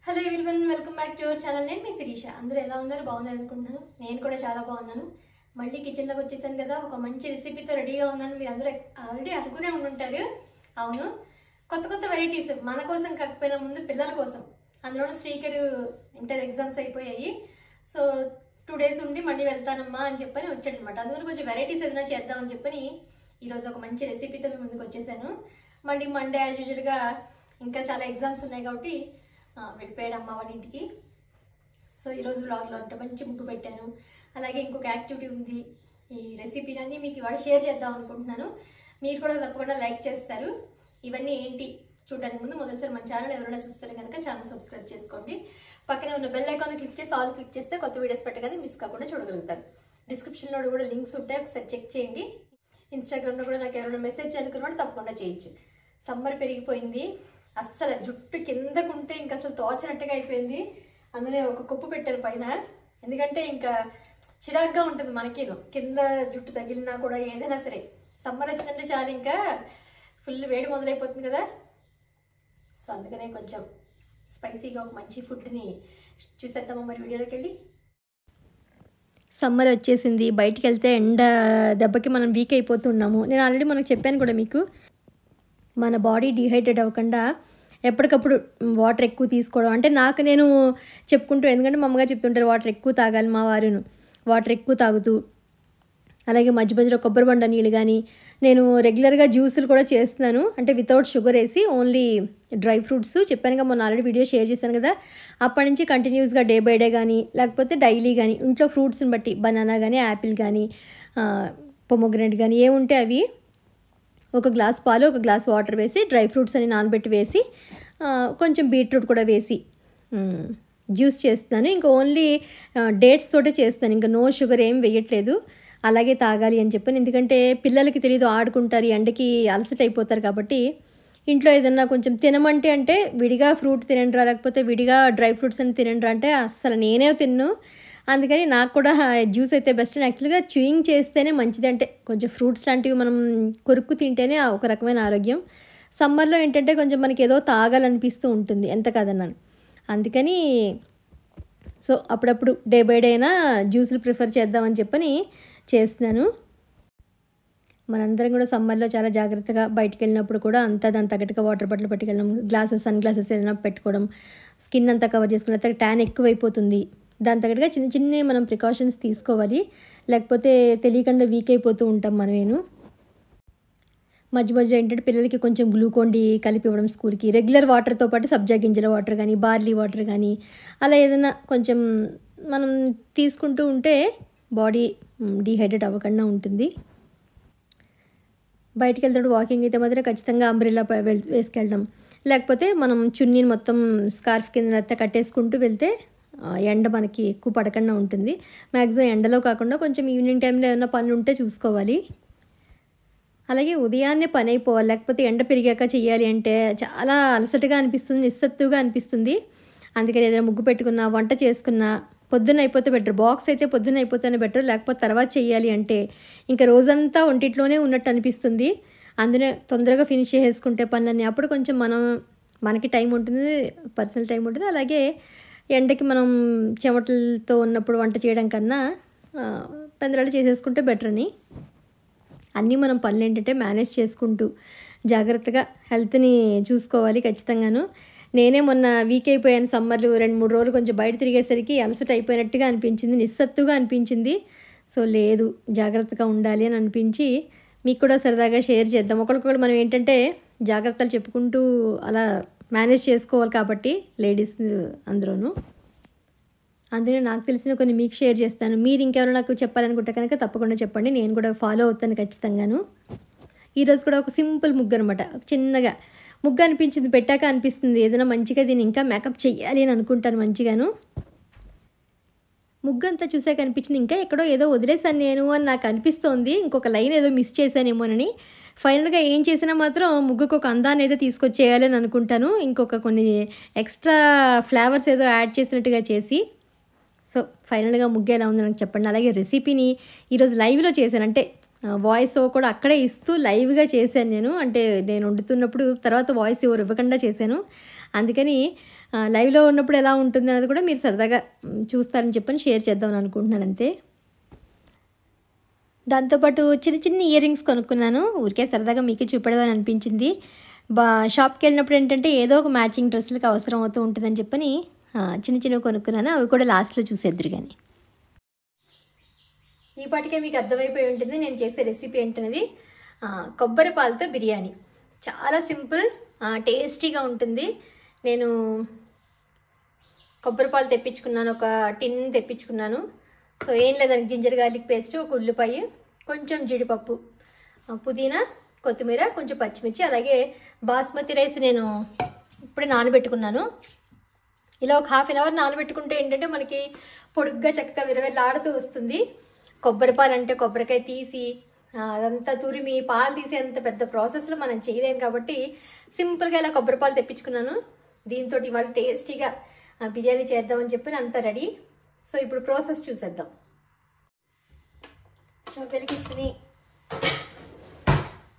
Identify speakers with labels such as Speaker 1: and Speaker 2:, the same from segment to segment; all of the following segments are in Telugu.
Speaker 1: Hello everyone, welcome back to your channel. నేను మీ శిరీష. అందరూ ఎలా ఉన్నారు? బాగున్నారు అనుకుంటున్నాను. నేను కూడా చాలా బాగున్నాను. మళ్ళీ కిచెన్లోకి వచ్చేసాను కదా, ఒక మంచి రెసిపీతో రెడీగా ఉన్నాను. మీరు అందరూ ఆల్రెడీ అనుకునే ఉంటారు. అవును, కొత్త కొత్త వెరైటీస్ మన కోసం కాకపోయినా ముందు పిల్లల కోసం. అందులో శ్రీకర్ ఇంటర్ ఎగ్జామ్స్ అయిపోయాయి. సో 2 days ఉండి మళ్ళీ వెళ్తానమ్మా అని చెప్పని వచ్చాడనమాట. అందుకని కొంచెం వెరైటీస్ ఏదైనా చేద్దామని చెప్పని ఈరోజు ఒక మంచి రెసిపీతో మీ ముందుకు వచ్చేసాను. మళ్ళీ మండే యాజ్ యూజువల్గా ఇంకా చాలా ఎగ్జామ్స్ ఉన్నాయి కాబట్టి వెళ్ళిపోయాడు అమ్మ వాళ్ళ ఇంటికి. సో ఈరోజు వ్లాగ్లో అంటే మంచి ముగ్గు పెట్టాను. అలాగే ఇంకొక యాక్టివిటీ ఉంది. ఈ రెసిపీలన్నీ మీకు ఇవాళ షేర్ చేద్దాం అనుకుంటున్నాను. మీరు కూడా తప్పకుండా లైక్ చేస్తారు. ఇవన్నీ ఏంటి చూడడానికి ముందు మొదటిసారి మన ఛానల్ ఎవరైనా చూస్తే కనుక ఛానల్ సబ్స్క్రైబ్ చేసుకోండి. పక్కనే ఉన్న బెల్ ఐకాన్ క్లిక్ చేసి ఆల్ క్లిక్ చేస్తే కొత్త వీడియోస్ పెట్టగానే మిస్ కాకుండా చూడగలుగుతారు. డిస్క్రిప్షన్లో కూడా లింక్స్ ఉంటాయి, ఒకసారి చెక్ చేయండి. ఇన్స్టాగ్రామ్లో కూడా నాకు ఎవరైనా మెసేజ్ అనుకున్న వాళ్ళు తప్పకుండా చేయొచ్చు. సమ్మర్ పెరిగిపోయింది, అస్సలు జుట్టు కిందకుంటే ఇంకా అసలు తోచనట్టుగా అయిపోయింది. అందులో ఒక కుప్పు పెట్టారు పైన, ఎందుకంటే ఇంకా చిరాగ్గా ఉంటుంది మనకి. కింద జుట్టు తగిలినా కూడా ఏదైనా సరే సమ్మర్ వచ్చిందంటే చాలు ఇంకా ఫుల్ వేడి మొదలైపోతుంది కదా. సో అందుకనే కొంచెం స్పైసీగా ఒక మంచి ఫుడ్ని చూసేద్దామా మరి వీడియోలోకి వెళ్ళి. సమ్మర్ వచ్చేసింది, బయటికి వెళ్తే ఎండ దెబ్బకి మనం వీక్ అయిపోతున్నాము. నేను ఆల్రెడీ మనకు చెప్పాను కూడా మీకు, మన బాడీ డిహైడ్రేట్ అవ్వకుండా ఎప్పటికప్పుడు వాటర్ ఎక్కువ తీసుకోవడం. అంటే నాకు నేను చెప్పుకుంటూ, ఎందుకంటే మా అమ్మగా చెప్తుంటారు వాటర్ ఎక్కువ తాగాలి, మా వారును వాటర్ ఎక్కువ తాగుతూ. అలాగే మధ్య మధ్యలో కొబ్బరి బండ నీళ్ళు కానీ, నేను రెగ్యులర్గా జ్యూసులు కూడా చేస్తున్నాను. అంటే వితౌట్ షుగర్ వేసి ఓన్లీ డ్రై ఫ్రూట్స్. చెప్పానుగా మొన్న ఆల్రెడీ వీడియో షేర్ చేశాను కదా. అప్పటి నుంచి కంటిన్యూస్గా డే బై డే కానీ లేకపోతే డైలీ కానీ ఇంట్లో ఫ్రూట్స్ని బట్టి బనానా కానీ యాపిల్ కానీ పొమోగ్రనేట్ కానీ ఏముంటే అవి ఒక గ్లాస్ పాలు ఒక గ్లాస్ వాటర్ వేసి డ్రై ఫ్రూట్స్ అని నానబెట్టి వేసి కొంచెం బీట్రూట్ కూడా వేసి జ్యూస్ చేస్తాను. ఇంకా ఓన్లీ డేట్స్ తోటే చేస్తాను, ఇంకా నో షుగర్ ఏం వేయట్లేదు. అలాగే తాగాలి అని చెప్పాను, ఎందుకంటే పిల్లలకి తెలీదు, ఆడుకుంటారు, ఎండకి అలసట అయిపోతారు. కాబట్టి ఇంట్లో ఏదన్నా కొంచెం తినమంటే అంటే విడిగా ఫ్రూట్ తినండిరా, లేకపోతే విడిగా డ్రై ఫ్రూట్స్ అని తినండిరా అంటే అస్సలు నేనే తిన్ను. అందుకని నాకు కూడా జ్యూస్ అయితే బెస్ట్. యాక్చువల్గా చూయింగ్ చేస్తేనే మంచిది, అంటే కొంచెం ఫ్రూట్స్ లాంటివి మనం కొరుక్కు తింటేనే ఒక రకమైన ఆరోగ్యం. సమ్మర్లో ఏంటంటే కొంచెం మనకి ఏదో తాగాలనిపిస్తూ ఉంటుంది, ఎంత కాదన్నాను. అందుకని సో అప్పుడప్పుడు డే బై డే అయినా జ్యూసులు ప్రిఫర్ చేద్దామని చెప్పని చేస్తున్నాను. మనందరం కూడా సమ్మర్లో చాలా జాగ్రత్తగా బయటికి వెళ్ళినప్పుడు కూడా అంతా దాని తగ్గట్టుగా వాటర్ బాటిల్ పట్టుకెళ్ళడం, గ్లాసెస్ సన్ గ్లాసెస్ ఏదైనా పెట్టుకోవడం, స్కిన్ అంతా కవర్ చేసుకుని, లేకపోతే ట్యాన్ ఎక్కువైపోతుంది. దాని తగ్గట్టుగా చిన్న చిన్న మనం ప్రికాషన్స్ తీసుకోవాలి, లేకపోతే తెలియకుండా వీక్ అయిపోతూ ఉంటాం మనమేను. మధ్య మధ్యలో ఏంటంటే పిల్లలకి కొంచెం గ్లూకోన్ డి కలిపి ఇవ్వడం స్కూల్కి. రెగ్యులర్ వాటర్తో పాటు సబ్జా గింజల వాటర్ కానీ బార్లీ వాటర్ కానీ అలా ఏదైనా కొంచెం మనం తీసుకుంటూ ఉంటే బాడీ డీహైడ్రేట్ అవ్వకుండా ఉంటుంది. బయటికి వెళ్తాడు వాకింగ్ అయితే మాత్రం ఖచ్చితంగా అంబ్రెల్లా వేసుకెళ్ళడం, లేకపోతే మనం చున్నీని మొత్తం స్కార్ఫ్ కింద కట్టేసుకుంటూ వెళ్తే ఎండ మనకి ఎక్కువ పడకుండా ఉంటుంది. మ్యాక్సిమం ఎండలో కాకుండా కొంచెం ఈవినింగ్ టైంలో ఏమైనా పనులు ఉంటే చూసుకోవాలి. అలాగే ఉదయాన్నే పని అయిపోవాలి, లేకపోతే ఎండ పెరిగాక చేయాలి అంటే చాలా అలసటగా అనిపిస్తుంది, నిస్సత్తుగా అనిపిస్తుంది. అందుకని ఏదైనా ముగ్గు పెట్టుకున్నా, వంట చేసుకున్నా పొద్దున్న అయిపోతే బెటర్. బాక్స్ అయితే పొద్దున్న అయిపోతేనే బెటర్, లేకపోతే తర్వాత చేయాలి అంటే ఇంకా రోజంతా ఒంటిట్లోనే ఉన్నట్టు అనిపిస్తుంది. అందునే తొందరగా ఫినిష్ చేసుకుంటే పనులన్నీ, అప్పుడు కొంచెం మనకి టైం ఉంటుంది, పర్సనల్ టైం ఉంటుంది. అలాగే ఎండకి మనం చెమటలతో ఉన్నప్పుడు వంట చేయడం కన్నా తొందరగా చేసేసుకుంటే బెటర్ అని. అన్నీ మనం పనులు ఏంటంటే మేనేజ్ చేసుకుంటూ జాగ్రత్తగా హెల్త్ని చూసుకోవాలి ఖచ్చితంగాను. నేనే మొన్న వీక్ అయిపోయాను సమ్మర్లు 2-3 రోజులు కొంచెం బయట తిరిగేసరికి అలసట అయిపోయినట్టుగా అనిపించింది, నిస్సత్తుగా అనిపించింది. సో లేదు, జాగ్రత్తగా ఉండాలి అని అనిపించి మీకు కూడా సరదాగా షేర్ చేద్దాం. ఒకరికొకరు మనం ఏంటంటే జాగ్రత్తలు చెప్పుకుంటూ అలా మేనేజ్ చేసుకోవాలి కాబట్టి లేడీస్ అందరూను. అందులో నాకు తెలిసిన కొన్ని మీకు షేర్ చేస్తాను. మీరు ఇంకెవరో నాకు చెప్పాలనుకుంటే కనుక తప్పకుండా చెప్పండి, నేను కూడా ఫాలో అవుతాను ఖచ్చితంగాను. ఈరోజు కూడా ఒక సింపుల్ ముగ్గు అనమాట, చిన్నగా ముగ్గు అనిపించింది, పెట్టాక అనిపిస్తుంది ఏదైనా మంచిగా దీన్ని ఇంకా మేకప్ చెయ్యాలి అని అనుకుంటాను మంచిగాను. ముగ్గు అంతా చూసాక అనిపించింది ఇంకా ఎక్కడో ఏదో వదిలేసాను నేను అని నాకు అనిపిస్తోంది, ఇంకొక లైన్ ఏదో మిస్ చేశానేమోనని. ఫైనల్గా ఏం చేసినా మాత్రం ముగ్గుకు ఒక అందాన్ని ఏదో తీసుకొచ్చేయాలి అని అనుకుంటాను, ఇంకొక కొన్ని ఎక్స్ట్రా ఫ్లేవర్స్ ఏదో యాడ్ చేసినట్టుగా చేసి. సో ఫైనల్గా ముగ్గు ఎలా ఉందో నాకు చెప్పండి. అలాగే రెసిపీని ఈరోజు లైవ్లో చేశాను, అంటే వాయిస్ కూడా అక్కడే ఇస్తూ లైవ్గా చేశాను నేను. అంటే నేను వండుతున్నప్పుడు తర్వాత వాయిస్ ఎవరు ఇవ్వకుండా చేశాను. అందుకని లైవ్లో ఉన్నప్పుడు ఎలా ఉంటుంది అన్నది కూడా మీరు సరదాగా చూస్తారని చెప్పని షేర్ చేద్దామని అనుకుంటున్నాను అంతే. దాంతోపాటు చిన్న చిన్న ఇయర్ రింగ్స్ కొనుక్కున్నాను. ఊరికే సరదాగా మీకు చూపెడదామని అనిపించింది. షాప్కి వెళ్ళినప్పుడు ఏంటంటే ఏదో ఒక మ్యాచింగ్ డ్రెస్సులకి అవసరం అవుతూ ఉంటుందని చెప్పని చిన్న చిన్నవి కొనుక్కున్నాను. అవి కూడా లాస్ట్లో చూసేద్దరు కానీ. ఈ పాటికే మీకు అర్థమైపోయి ఉంటుంది నేను చేసే రెసిపీ ఏంటనేది. కొబ్బరి పాలతో బిర్యానీ చాలా సింపుల్, టేస్టీగా ఉంటుంది. నేను కొబ్బరి పాలు తెప్పించుకున్నాను, ఒక టిన్ తెప్పించుకున్నాను. సో ఏం లేదండి, జింజర్ గార్లిక్ పేస్ట్, ఒక ఉల్లిపాయ, కొంచెం జీడిపప్పు, పుదీనా, కొత్తిమీర, కొంచెం పచ్చిమిర్చి, అలాగే బాస్మతి రైస్ నేను ఇప్పుడే నానబెట్టుకున్నాను. ఇలా ఒక హాఫ్ అన్ అవర్ నానబెట్టుకుంటే ఏంటంటే మనకి పొడుగ్గా చక్కగా విరవిరలాడుతూ వస్తుంది. కొబ్బరి పాలు అంటే కొబ్బరికాయ తీసి అదంతా తురిమి పాలు తీసి అంత పెద్ద ప్రాసెస్లో మనం చేయలేం కాబట్టి సింపుల్గా ఇలా కొబ్బరి పాలు తెప్పించుకున్నాను. దీంతో ఇవాళ టేస్టీగా బిర్యానీ చేద్దామని చెప్పి అంతా రెడీ. సో ఇప్పుడు ప్రాసెస్ చూసేద్దాం. స్టవ్ వెలిగించుకుని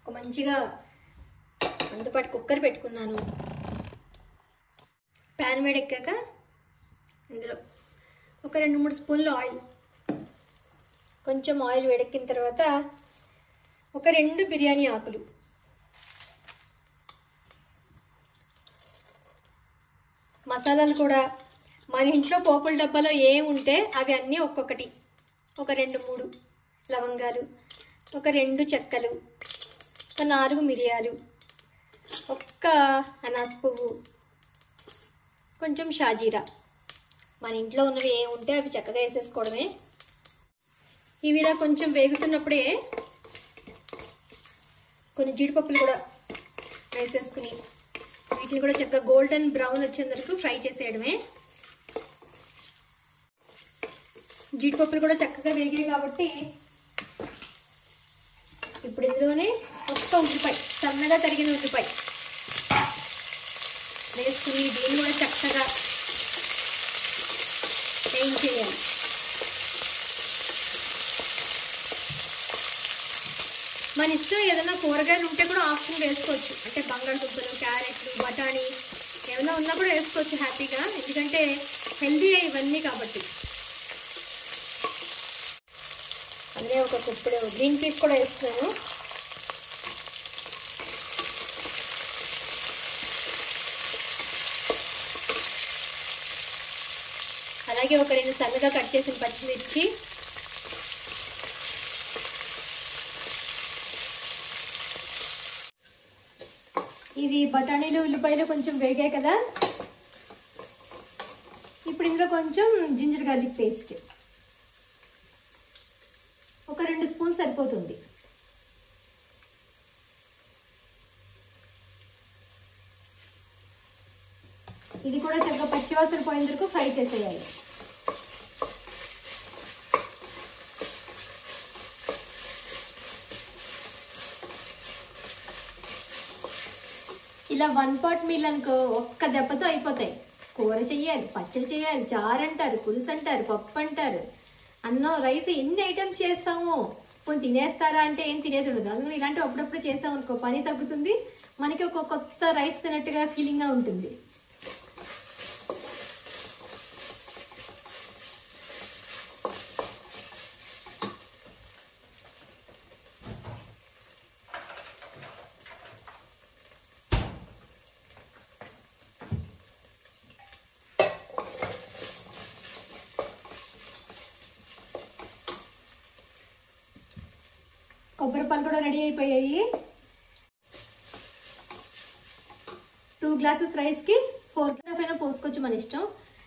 Speaker 1: ఒక మంచిగా అందుపాటు కుక్కర్ పెట్టుకున్నాను. ప్యాన్ వేడెక్కాక ఇందులో ఒక 2-3 స్పూన్లు ఆయిల్, కొంచెం ఆయిల్ వేడెక్కిన తర్వాత ఒక 2 బిర్యానీ ఆకులు, మసాలాలు కూడా మన ఇంట్లో పోపుల డబ్బాలో ఏం ఉంటే అవి అన్నీ ఒక్కొక్కటి, ఒక 2-3 లవంగాలు, ఒక 2 చెక్కలు, ఒక 4 మిరియాలు, ఒక్క అనాస పువ్వు, కొంచెం షాజీరా. మన ఇంట్లో ఉన్నవి ఏం ఉంటే అవి చక్కగా వేసేసుకోవడమే. ఇవి ఇలా కొంచెం వేగుతున్నప్పుడే కొన్ని జీడిపప్పులు కూడా వేసేసుకుని వీటిని కూడా చక్కగా గోల్డెన్ బ్రౌన్ వచ్చేంత వరకు ఫ్రై చేసేయడమే. జీడిపప్పులు కూడా చక్కగా వేగాయి కాబట్టి ఇప్పుడు ఇందులోనే ఒక్క ఉల్లిపాయ, సన్నగా తరిగిన ఉల్లిపాయ వేసుకుని దీన్ని కూడా చక్కగా వేయించేయాలి. మన ఇష్టం ఏదైనా కూరగాయలు ఉంటే కూడా ఆప్షన్ వేసుకోవచ్చు. అంటే బంగాళదుంపలు, క్యారెట్లు, బఠానీ ఏమైనా ఉన్నా కూడా వేసుకోవచ్చు హ్యాపీగా, ఎందుకంటే హెల్దీ ఇవన్నీ కాబట్టి. అదే ఒక కుప్పుడు గ్రీన్ పీస్ కూడా వేస్తున్నాను. అలాగే ఒక 2 సన్నగా కట్ చేసిన పచ్చిమిర్చి, ఇవి బఠానీలు, ఉల్లిపాయలు కొంచెం వేగాయి కదా. ఇప్పుడు ఇందులో కొంచెం జింజర్ గార్లిక్ పేస్ట్, ఒక 2 స్పూన్స్ సరిపోతుంది. ఇది కూడా చక్కగా పచ్చివాసన పోయిన వరకు ఫ్రై చేసేయాలి. ఇలా 1 పాట్ మీల్ అనుకో ఒక్క దెబ్బతో అయిపోతాయి. కూర చెయ్యాలి, పచ్చడి చేయాలి, చారు అంటారు, పులుసు అంటారు, పప్పు అంటారు, అన్నం, రైస్, ఎన్ని ఐటమ్స్ చేస్తాము. కొన్ని తినేస్తారా అంటే ఏం తినేది ఉండదు. అందుకని ఇలాంటివి అప్పుడప్పుడు చేస్తాం అనుకో పని తగ్గుతుంది, మనకి ఒక కొత్త రైస్ తిన్నట్టుగా ఫీలింగ్గా ఉంటుంది. కొబ్బరి పాలు కూడా రెడీ అయిపోయాయి. 2 గ్లాసెస్ రైస్కి 4.5 అయినా పోసుకోవచ్చు, మన ఇష్టం.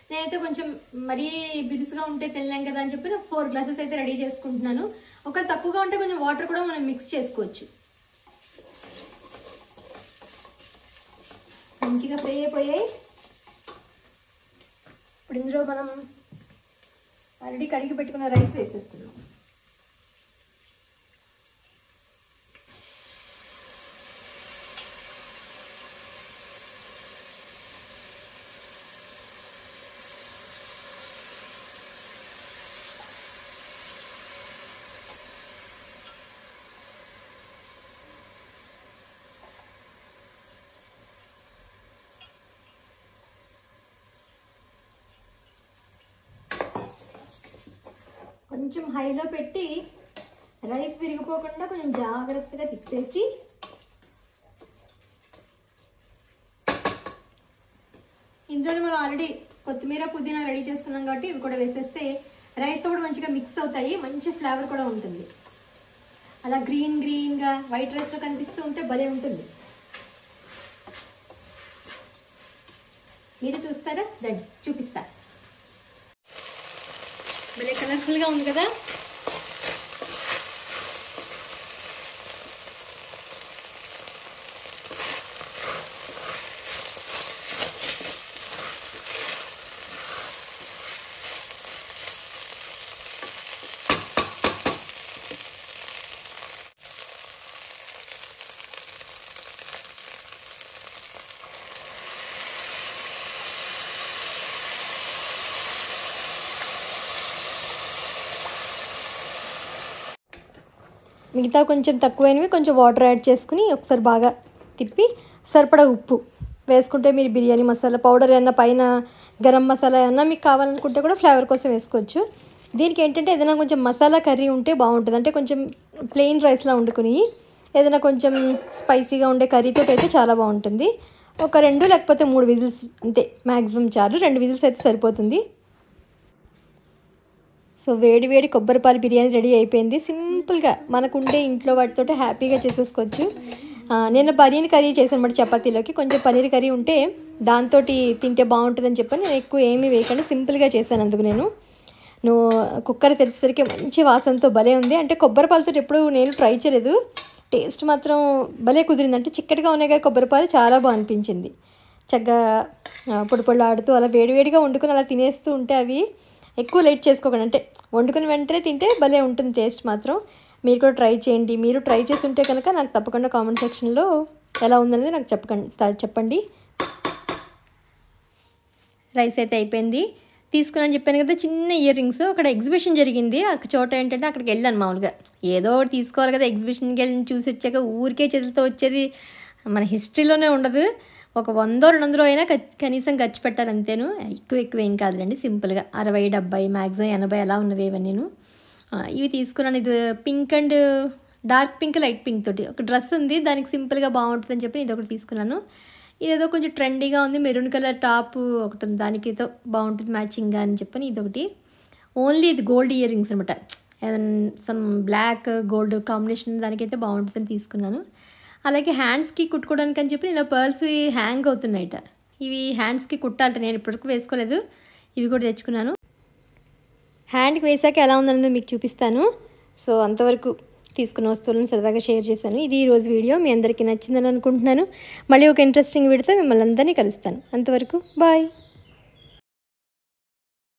Speaker 1: నేనైతే కొంచెం మరీ బిరుసుగా ఉంటే తినలేం కదా అని చెప్పి 4 గ్లాసెస్ అయితే రెడీ చేసుకుంటున్నాను. ఒకవేళ తక్కువగా ఉంటే కొంచెం వాటర్ కూడా మనం మిక్స్ చేసుకోవచ్చు. మంచిగా ఫ్రై అయిపోయాయి. ఇప్పుడు ఇందులో మనం ఆల్రెడీ కడిగి పెట్టుకున్న రైస్ వేసేస్తున్నాం. కొంచెం హైలో పెట్టి రైస్ విరిగిపోకుండా కొంచెం జాగ్రత్తగా తిప్పేసి ఇందులోనే మనం ఆల్రెడీ కొత్తిమీర పుదీనా రెడీ చేసుకున్నాం కాబట్టి ఇవి కూడా వేసేస్తే రైస్తో కూడా మంచిగా మిక్స్ అవుతాయి, మంచి ఫ్లేవర్ కూడా ఉంటుంది. అలా గ్రీన్గా వైట్ రైస్లో కనిపిస్తూ ఉంటే భలే ఉంటుంది. మీరు చూస్తారా? రండి చూపిస్తా. భలే కలర్ఫుల్గా ఉంది కదా. మిగతా కొంచెం తక్కువైనవి కొంచెం వాటర్ యాడ్ చేసుకుని ఒకసారి బాగా తిప్పి సరిపడా ఉప్పు వేసుకుంటే మీరు బిర్యానీ మసాలా పౌడర్ ఏమన్నా పైన గరం మసాలా ఏమన్నా మీకు కావాలనుకుంటే కూడా ఫ్లేవర్ కోసం వేసుకోవచ్చు. దీనికి ఏంటంటే ఏదైనా కొంచెం మసాలా కర్రీ ఉంటే బాగుంటుంది. అంటే కొంచెం ప్లెయిన్ రైస్లా వండుకుని ఏదైనా కొంచెం స్పైసీగా ఉండే కర్రీతో అయితే చాలా బాగుంటుంది. ఒక 2 లేకపోతే 3 విజిల్స్ అంతే మ్యాక్సిమం చాలు. 2 విజిల్స్ అయితే సరిపోతుంది. సో వేడి కొబ్బరి పాలు బిర్యానీ రెడీ అయిపోయింది. సింపుల్గా మనకుండే ఇంట్లో వాటితో హ్యాపీగా చేసేసుకోవచ్చు. నేను పనీర్ కర్రీ చేశాను అన్నమాట చపాతీలోకి. కొంచెం పనీర్ కర్రీ ఉంటే దాంతో తింటే బాగుంటుందని చెప్పని నేను ఎక్కువ ఏమీ వేయకుండా సింపుల్గా చేశాను. అందుకు నేను కుక్కర్ తెరిచేసరికి మంచి వాసనతో భలే ఉంది. అంటే కొబ్బరి పాలతో ఎప్పుడు నేను ట్రై చేయలేదు. టేస్ట్ మాత్రం భలే కుదిరింది. అంటే చిక్కటిగా ఉన్నాయి కదా కొబ్బరి పాలు, చాలా బాగా అనిపించింది. చక్కగా పొడి ఆడుతూ అలా వేడిగా వండుకొని అలా తినేస్తూ ఉంటే అవి ఎక్కువ లేట్ చేసుకోకండి. అంటే వండుకుని వెంటనే తింటే భలే ఉంటుంది టేస్ట్ మాత్రం. మీరు కూడా ట్రై చేయండి. మీరు ట్రై చేస్తుంటే కనుక నాకు తప్పకుండా కామెంట్ సెక్షన్లో ఎలా ఉందనేది నాకు చెప్పండి. రైస్ అయితే అయిపోయింది. తీసుకున్నాను చెప్పాను కదా చిన్న ఇయర్ రింగ్స్. అక్కడ ఎగ్జిబిషన్ జరిగింది. ఆ చోట ఏంటంటే అక్కడికి వెళ్ళాను మామూలుగా. ఏదో ఒకటి తీసుకోవాలి కదా, ఎగ్జిబిషన్కి వెళ్ళి చూసి వచ్చాక ఊరికే చేతులతో వచ్చేది మన హిస్టరీలోనే ఉండదు. ఒక 100-200 అయినా కనీసం ఖర్చు పెట్టాలి అంతేను. ఎక్కువ ఏం కాదులేండి. సింపుల్గా 60-70 మ్యాక్సిమం 80 అలా ఉన్నవి ఇవన్నీ. ఇవి తీసుకున్నాను. ఇది pink and dark pink light pink తోటి ఒక డ్రెస్ ఉంది, దానికి సింపుల్గా బాగుంటుందని చెప్పి ఇది ఒకటి తీసుకున్నాను. ఇదేదో కొంచెం ట్రెండీగా ఉంది, మెరూన్ కలర్ టాప్ ఒకటి ఉంది, దానికి ఏదో బాగుంటుంది మ్యాచింగ్గా అని చెప్పని ఇదొకటి. ఓన్లీ ఇది గోల్డ్ ఇయర్ రింగ్స్ అనమాట. సమ్ బ్లాక్ గోల్డ్ కాంబినేషన్ దానికైతే బాగుంటుందని తీసుకున్నాను. అలాగే హ్యాండ్స్కి కుట్టుకోవడానికి అని చెప్పి ఇలా పర్ల్స్ హ్యాంగ్ అవుతున్నాయట. ఇవి హ్యాండ్స్కి కుట్టాలంట. నేను ఇప్పటివరకు వేసుకోలేదు. ఇవి కూడా తెచ్చుకున్నాను. హ్యాండ్కి వేసాక ఎలా ఉందనేది మీకు చూపిస్తాను. సో అంతవరకు తీసుకున్న వస్తువులను సరదాగా షేర్ చేశాను. ఇది ఈరోజు వీడియో మీ అందరికీ నచ్చిందని అనుకుంటున్నాను. మళ్ళీ ఒక ఇంట్రెస్టింగ్ వీడియోతో మిమ్మల్ని అందరినీ కలుస్తాను. అంతవరకు బాయ్.